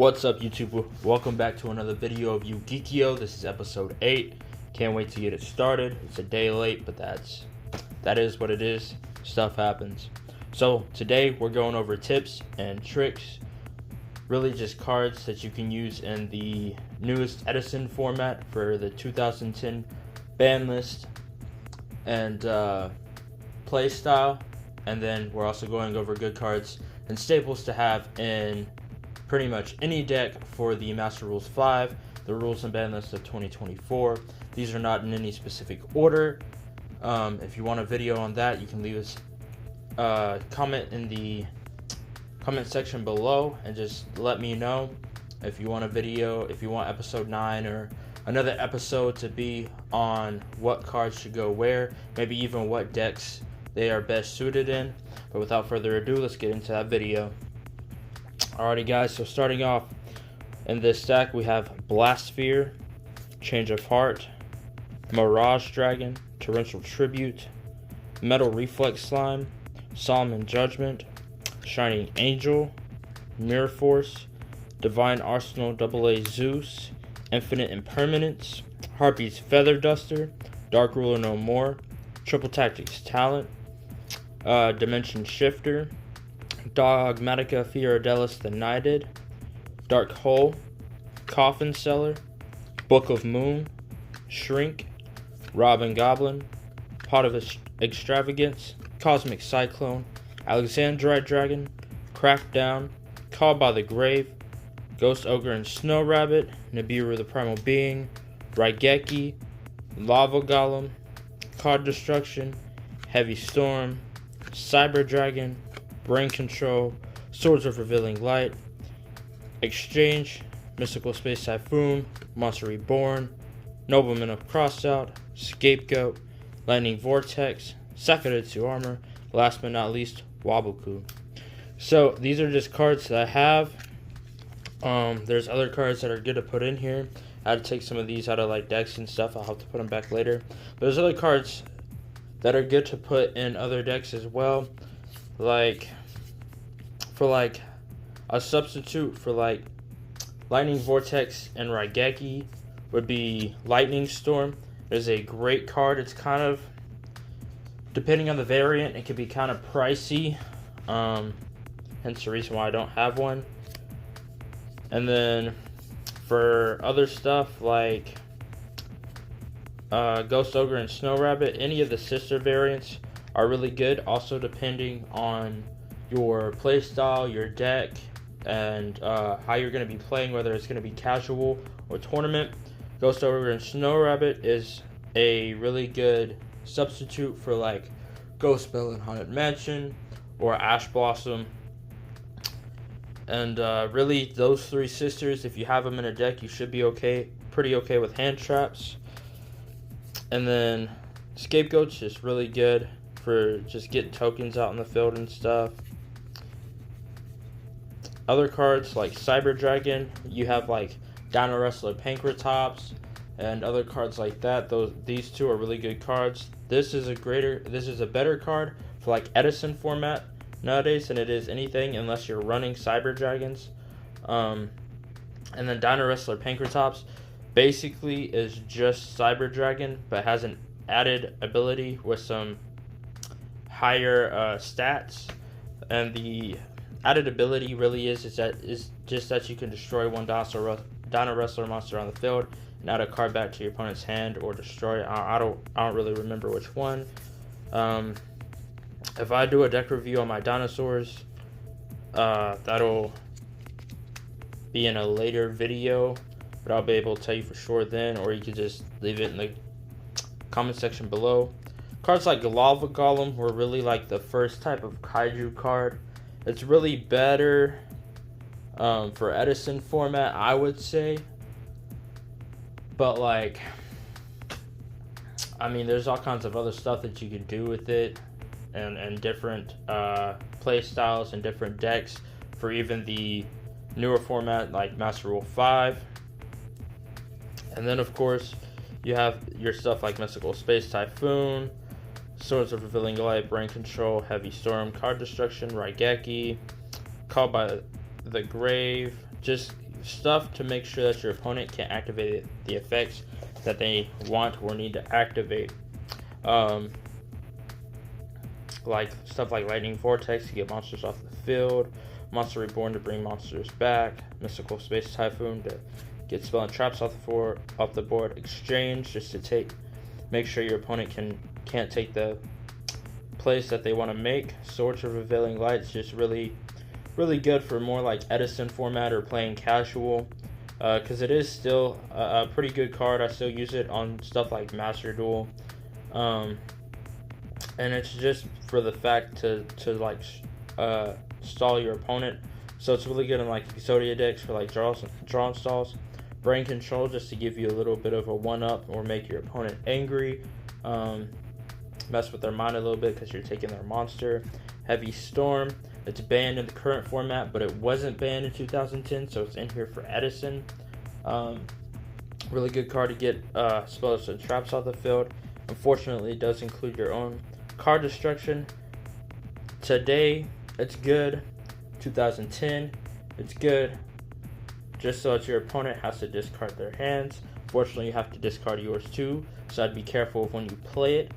What's up, YouTube? Welcome back to another video of Yu-geeki-oh. This is episode 8. Can't wait to get it started. It's a day late, but that is what it is. Stuff happens. So today we're going over tips and tricks, really just cards that you can use in the newest Edison format for the 2010 ban list and play style. And then we're also going over good cards and staples to have in pretty much any deck for the Master Rules 5, the Rules and Ban List of 2024. These are not in any specific order. If you want a video on that, you can leave us a comment in the comment section below and just let me know if you want a video, if you want episode 9 or another episode to be on what cards should go where, maybe even what decks they are best suited in. But without further ado, let's get into that video. Alrighty guys, so starting off in this stack we have Blastsphere, Change of Heart, Mirage Dragon, Torrential Tribute, Metal Reflex Slime, Solomon Judgment, Shining Angel, Mirror Force, Divine Arsenal AA Zeus, Infinite Impermanence, Harpy's Feather Duster, Dark Ruler No More, Triple Tactics Talent, Dimension Shifter, Dogmatica Fioradelis the Knighted, Dark Hole, Coffin Seller, Book of Moon, Shrink, Robin Goblin, Pot of Extravagance, Cosmic Cyclone, Alexandrite Dragon, Crackdown, Called by the Grave, Ghost Ogre and Snow Rabbit, Nibiru the Primal Being, Raigeki, Lava Golem, Card Destruction, Heavy Storm, Cyber Dragon, Brain Control, Swords of Revealing Light, Exchange, Mystical Space Typhoon, Monster Reborn, Nobleman of Crossout, Scapegoat, Lightning Vortex, Sakura-2 Armor, last but not least, Waboku. So these are just cards that I have. There's other cards that are good to put in here. I had to take some of these out of like decks and stuff. I'll have to put them back later. But there's other cards that are good to put in other decks as well. Like for like a substitute for like Lightning Vortex and Raigeki would be Lightning Storm. It's a great card. It's kind of, depending on the variant, it can be kind of pricey. Hence the reason why I don't have one. And then for other stuff like Ghost Ogre and Snow Rabbit, any of the sister variants are really good. Also depending on your playstyle, your deck, and how you're going to be playing, whether it's going to be casual or tournament. Ghost Ogre and Snow Rabbit is a really good substitute for like Ghost Spell and Haunted Mansion or Ash Blossom. And really those three sisters, if you have them in a deck, you should be pretty okay with hand traps. And then Scapegoat's just really good for just getting tokens out in the field and stuff. Other cards like Cyber Dragon, you have like Dino Wrestler Pankratops and other cards like that. These two are really good cards. This is a better card for like Edison format nowadays than it is anything, unless you're running Cyber Dragons. And then Dino Wrestler Pankratops basically is just Cyber Dragon, but has an added ability with some higher stats. And the added ability really is just that you can destroy one Dino Wrestler monster on the field and add a card back to your opponent's hand or destroy it. I don't really remember which one. If I do a deck review on my dinosaurs, that'll be in a later video, but I'll be able to tell you for sure then, or you could just leave it in the comment section below. Cards like Lava Golem were really like the first type of kaiju card. It's really better for Edison format, I would say. But like, I mean, there's all kinds of other stuff that you can do with it, and different play styles and different decks for even the newer format like Master Rule 5. And then of course you have your stuff like Mystical Space Typhoon, Swords of Revealing Light, Brain Control, Heavy Storm, Card Destruction, Raigeki, Called by the Grave. Just stuff to make sure that your opponent can't activate the effects that they want or need to activate. Like stuff like Lightning Vortex to get monsters off the field, Monster Reborn to bring monsters back, Mystical Space Typhoon to get spell and traps off the board, Exchange just to make sure your opponent can't take the plays that they want to make. Swords of Revealing Lights just really good for more like Edison format or playing casual, because it is still a pretty good card. I still use it on stuff like Master Duel, and it's just for the fact to like stall your opponent. So it's really good in like Exodia decks for like draw stalls. Brain Control just to give you a little bit of a 1-up or make your opponent angry, mess with their mind a little bit because you're taking their monster. Heavy Storm, it's banned in the current format, but it wasn't banned in 2010, so it's in here for Edison. Really good card to get spells and traps off the field. Unfortunately, it does include your own card destruction. Today, it's good. 2010, it's good. Just so that your opponent has to discard their hands. Fortunately, you have to discard yours too, so I'd be careful when you play it.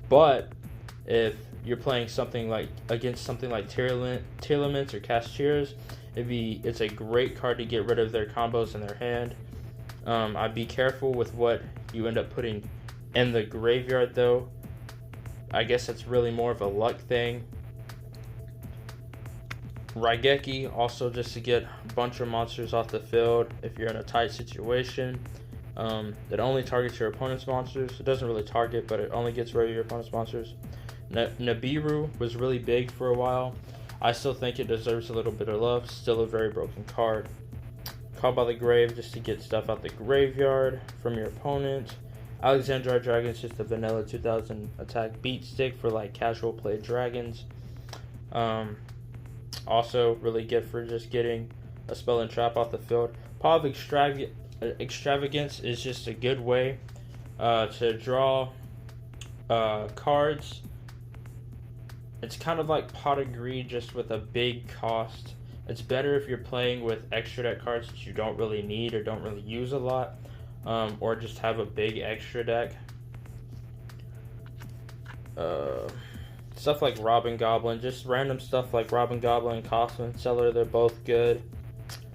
But if you're playing something like against something like Tearlaments or Cashiers, it's a great card to get rid of their combos in their hand. I'd be careful with what you end up putting in the graveyard though. I guess it's really more of a luck thing. Yu-geeki, also just to get a bunch of monsters off the field if you're in a tight situation. It only targets your opponent's monsters. It doesn't really target, but it only gets rid of your opponent's monsters. Nibiru was really big for a while. I still think it deserves a little bit of love. Still a very broken card. Called by the Grave, just to get stuff out the graveyard from your opponent. Alexandra Dragon's just a vanilla 2000 attack beat stick for like casual play dragons. Also really good for just getting a spell and trap off the field. Paw of Extravagance is just a good way to draw cards. It's kind of like Pot of Greed, just with a big cost. It's better if you're playing with extra deck cards that you don't really need or don't really use a lot, or just have a big extra deck. Stuff like Robin Goblin, just random stuff like Robin Goblin and Cosmin Cellar, they're both good.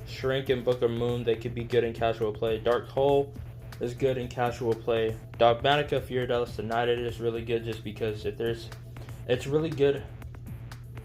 Shrink and Book of Moon, they could be good in casual play. Dark Hole is good in casual play. Dogmatica Fiorella's United is really good just because it's really good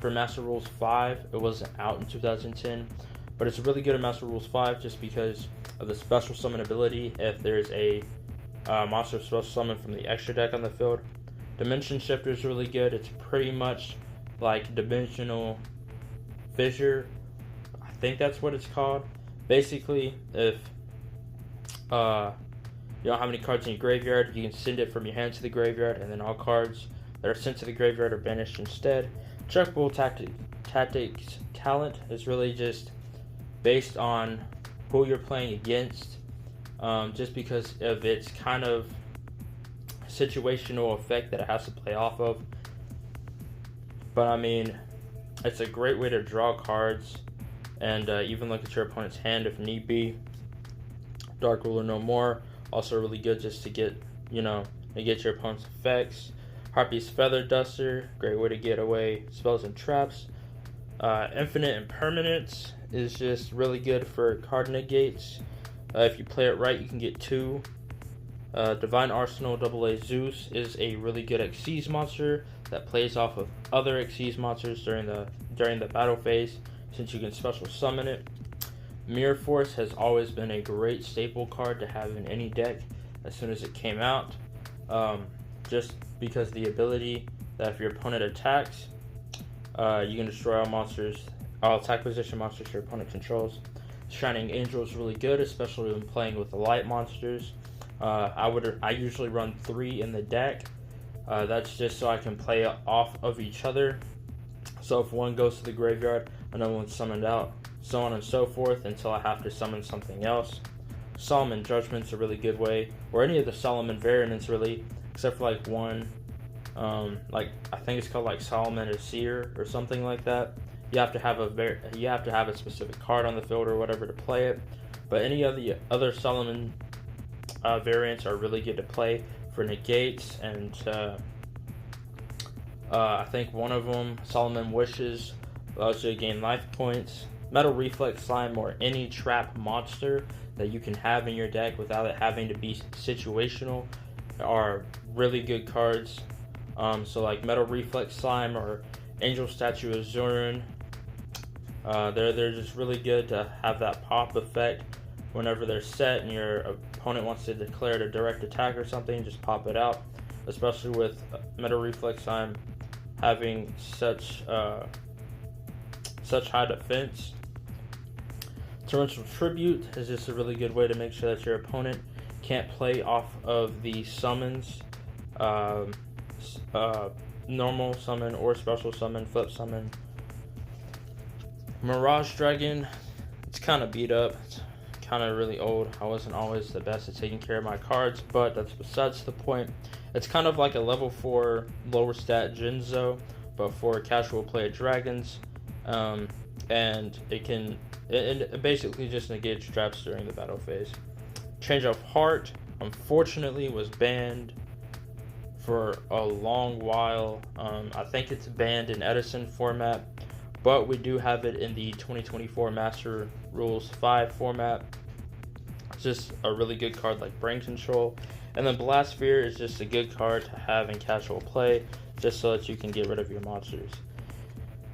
for Master Rules 5. It wasn't out in 2010, but it's really good in Master Rules 5 just because of the special summon ability if there's a monster special summon from the extra deck on the field. Dimension Shifter is really good. It's pretty much like Dimensional Fissure. I think that's what it's called. Basically, if you don't have any cards in your graveyard, you can send it from your hand to the graveyard, and then all cards that are sent to the graveyard are banished instead. Chuckable Tactics Talent is really just based on who you're playing against, just because of its kind of situational effect that it has to play off of. But I mean, it's a great way to draw cards and even look at your opponent's hand if need be. Dark Ruler No More, also really good just to get, to get your opponent's effects. Harpy's Feather Duster, great way to get away spells and traps. Infinite Impermanence is just really good for card negates. If you play it right, you can get 2. Divine Arsenal AA Zeus is a really good Xyz monster that plays off of other Xyz monsters during the battle phase, since you can special summon it. Mirror Force has always been a great staple card to have in any deck as soon as it came out, just because the ability that if your opponent attacks, you can destroy all attack position monsters your opponent controls. Shining Angel is really good, especially when playing with the light monsters. I usually run 3 in the deck. That's just so I can play off of each other. So if one goes to the graveyard, another one's summoned out, so on and so forth until I have to summon something else. Solomon Judgment's a really good way, or any of the Solomon variants really, except for like one, like I think it's called like Solomon or Seer or something like that. You have to have a specific card on the field or whatever to play it. But any of the other Solomon variants are really good to play for negates, and I think one of them, Solomon Wishes, allows you to gain life points. Metal Reflex Slime, or any trap monster that you can have in your deck without it having to be situational, are really good cards. So like Metal Reflex Slime or Angel Statue of Zurun, they're just really good to have that pop effect whenever they're set and your opponent wants to declare a direct attack or something. Just pop it out, especially with Metal Reflex Slime having such high defense. Torrential Tribute is just a really good way to make sure that your opponent can't play off of the summons, normal summon or special summon, flip summon. Mirage Dragon, it's kind of beat up, it's kind of really old. I wasn't always the best at taking care of my cards, but that's besides the point. It's kind of like a level 4 lower stat Jinzo, but for casual play of dragons, and it basically just negates traps during the battle phase. Change of Heart, unfortunately, was banned for a long while. I think it's banned in Edison format, but we do have it in the 2024 Master Rules 5 format. It's just a really good card like Brain Control. And then Blast Sphere is just a good card to have in casual play, just so that you can get rid of your monsters.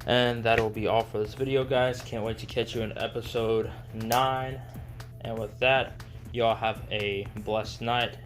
And that'll be all for this video, guys. Can't wait to catch you in episode 9. And with that, y'all have a blessed night